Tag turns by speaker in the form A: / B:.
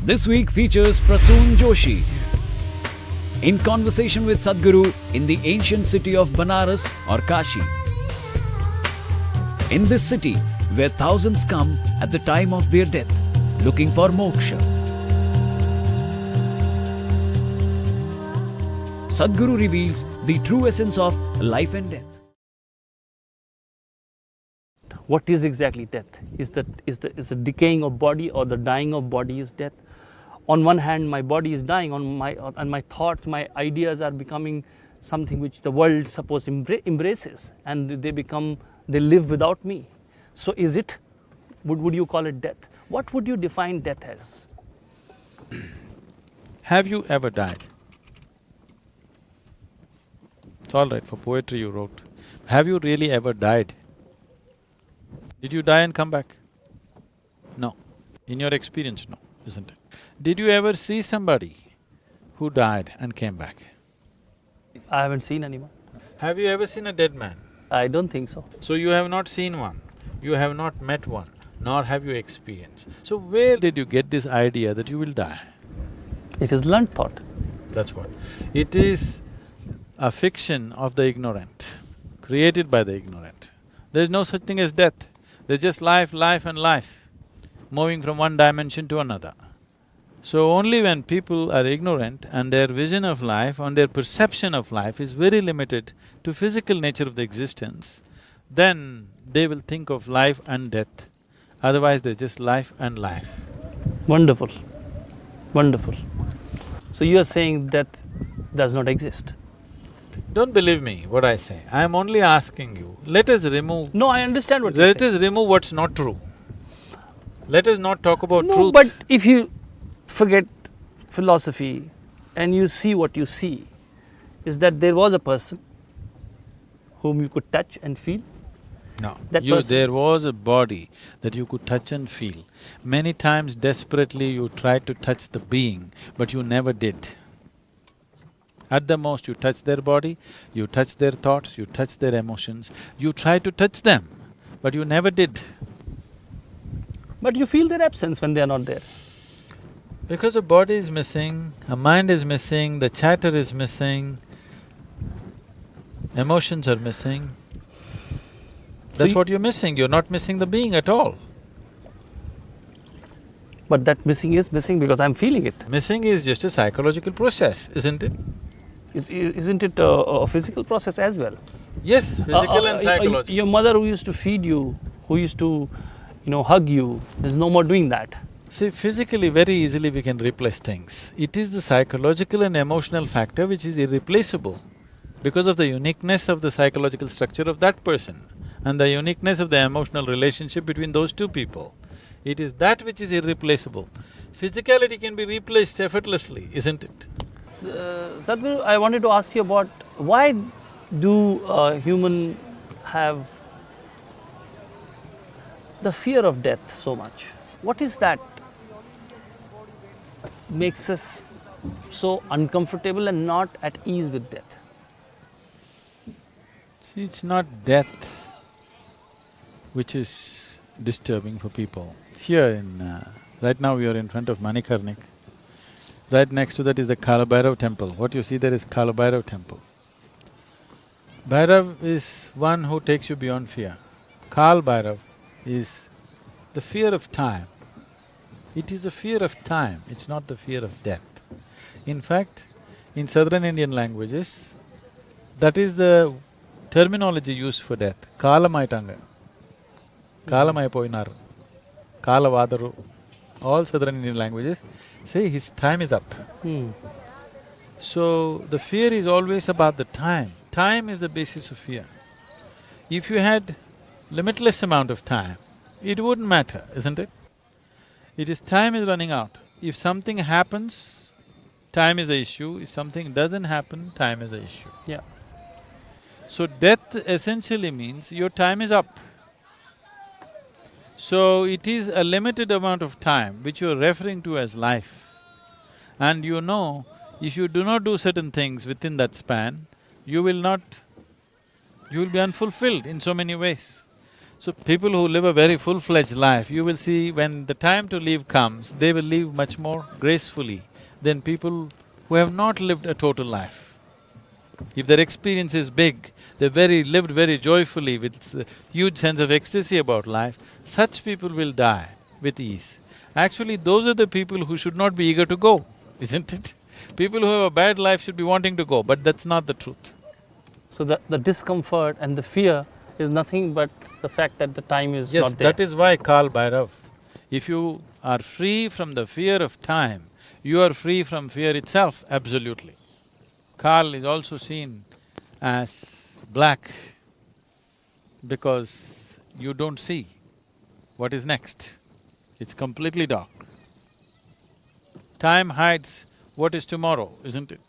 A: This week features Prasoon Joshi in conversation with Sadhguru in the ancient city of Banaras or Kashi. In this city, where thousands come at the time of their death, looking for moksha. Sadhguru reveals the true essence of life and death.
B: What is exactly death? Is the decaying of body or the dying of body is death? On one hand, my body is dying, on my thoughts, my ideas are becoming something which the world suppose embraces, and they live without me. So is it, would you call it death? What would you define death as?
C: Have you ever died? It's all right, for poetry you wrote. Have you really ever died? Did you die and come back? No. In your experience, no, isn't it? Did you ever see somebody who died and came back?
B: I haven't seen anyone.
C: Have you ever seen a dead man?
B: I don't think so.
C: So you have not seen one, you have not met one, nor have you experienced. So where did you get this idea that you will die?
B: It is learned thought.
C: That's what. It is a fiction of the ignorant, created by the ignorant. There's no such thing as death. There's just life, life and life, moving from one dimension to another. So only when people are ignorant and their vision of life and their perception of life is very limited to physical nature of the existence, then they will think of life and death. Otherwise, there's just life and life.
B: Wonderful, wonderful. So you are saying death does not exist?
C: Don't believe me what I say, I am only asking you, let us remove…
B: No, I understand what you're
C: Let
B: saying.
C: us remove what's not true. Let us not talk about
B: No,
C: truth.
B: but if you forget philosophy and you see what you see, is that there was a person whom you could touch and feel?
C: No,
B: That person.
C: there was a body that you could touch and feel. Many times desperately you tried to touch the being, but you never did. At the most you touch their body, you touch their thoughts, you touch their emotions, you try to touch them, but you never did.
B: But you feel their absence when they are not there.
C: Because a body is missing, a mind is missing, the chatter is missing, emotions are missing. That's what you're missing, you're not missing the being at all.
B: But that missing is missing because I'm feeling it.
C: Missing is just a psychological process, isn't it?
B: Isn't it a physical process as well?
C: Yes, physical and psychological.
B: Your mother who used to feed you, who used to, hug you, is no more doing that.
C: See, physically very easily we can replace things. It is the psychological and emotional factor which is irreplaceable because of the uniqueness of the psychological structure of that person and the uniqueness of the emotional relationship between those two people. It is that which is irreplaceable. Physicality can be replaced effortlessly, isn't it?
B: Sadhguru, I wanted to ask you about why do humans have the fear of death so much? What is that makes us so uncomfortable and not at ease with death?
C: See, it's not death which is disturbing for people. Here right now we are in front of Manikarnik. Right next to that is the Kalabhairav temple. What you see there is Kalabhairav temple. Bhairav is one who takes you beyond fear. Kal Bhairav is the fear of time. It is the fear of time, it's not the fear of death. In fact, in southern Indian languages, that is the terminology used for death. Kalamaitanga, Kalamai poinaru, Kalavadaru, all southern Indian languages say his time is up. So, the fear is always about the time. Time is the basis of fear. If you had limitless amount of time, it wouldn't matter, isn't it? It is time is running out. If something happens, time is the issue. If something doesn't happen, time is the issue.
B: Yeah.
C: So, death essentially means your time is up. So, it is a limited amount of time which you are referring to as life. And you know, if you do not do certain things within that span, you will be unfulfilled in so many ways. So people who live a very full-fledged life, you will see when the time to leave comes, they will live much more gracefully than people who have not lived a total life. If their experience is big, they lived very joyfully with a huge sense of ecstasy about life, such people will die with ease. Actually, those are the people who should not be eager to go, isn't it? People who have a bad life should be wanting to go, but that's not the truth.
B: So the discomfort and the fear is nothing but the fact that the time is
C: Yes,
B: not there.
C: that is why Kal Bhairav. If you are free from the fear of time, you are free from fear itself, absolutely. Kal is also seen as black because you don't see what is next. It's completely dark. Time hides what is tomorrow, isn't it?